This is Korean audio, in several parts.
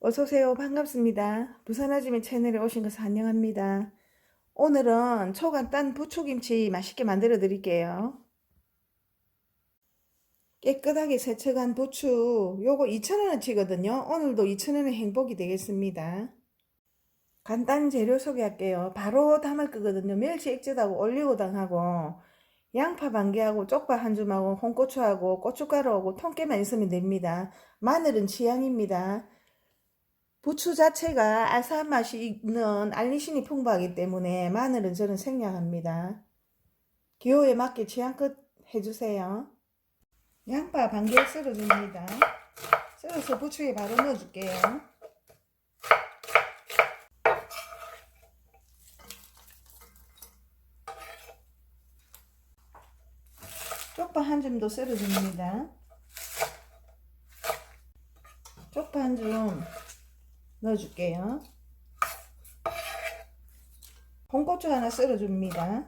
어서오세요. 반갑습니다. 부산아지매 채널에 오신 것을 환영합니다. 오늘은 초간단 부추김치 맛있게 만들어 드릴게요. 깨끗하게 세척한 부추, 요거 2,000원어치거든요. 오늘도 2,000원의 행복이 되겠습니다. 간단 재료 소개할게요. 바로 담을 거거든요. 멸치 액젓하고 올리고당하고 양파 반 개하고 쪽파 한 줌하고 홍고추하고 고춧가루하고 통깨만 있으면 됩니다. 마늘은 취향입니다. 부추 자체가 알싸한 맛이 있는 알리신이 풍부하기 때문에 마늘은 저는 생략합니다. 기호에 맞게 취향껏 해주세요. 양파 반 개 썰어줍니다. 썰어서 부추에 바로 넣어줄게요. 쪽파 한 줌도 썰어줍니다. 쪽파 한 줌 넣어줄게요. 홍고추 하나 썰어줍니다.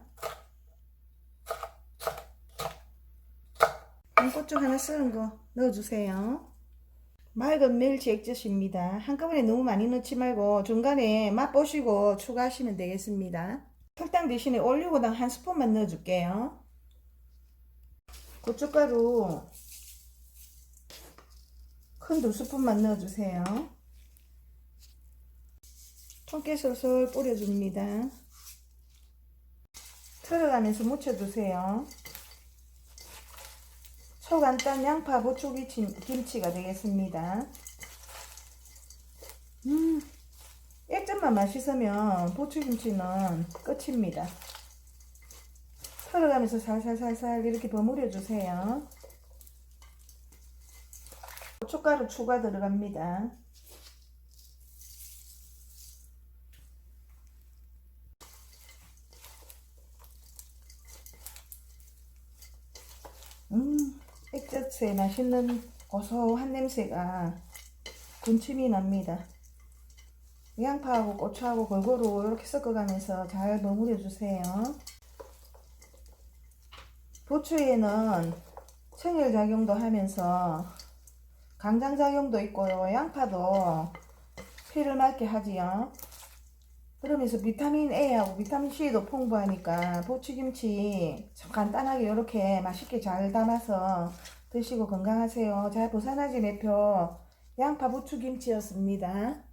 홍고추 하나 썰은 거 넣어주세요. 맑은 멸치 액젓입니다. 한꺼번에 너무 많이 넣지 말고 중간에 맛보시고 추가하시면 되겠습니다. 설탕 대신에 올리고당 한 스푼만 넣어줄게요. 고춧가루 큰 2스푼만 넣어주세요. 통깨 솔솔 뿌려줍니다. 털어가면서 묻혀두세요. 초간단 양파 부추김치가 되겠습니다. 액젓만 맛있으면 부추김치는 끝입니다. 털어가면서 살살살살 이렇게 버무려 주세요. 고춧가루 추가 들어갑니다. 액젓의 맛있는 고소한 냄새가 군침이 납니다. 양파하고 고추하고 골고루 이렇게 섞어가면서 잘 버무려 주세요. 부추에는 청열작용도 하면서 강장작용도 있고요. 양파도 피를 맑게 하지요. 그러면서 비타민 A하고 비타민 C도 풍부하니까 부추김치 간단하게 이렇게 맛있게 잘 담아서 드시고 건강하세요. 자, 부산아지 매표 양파 부추김치였습니다.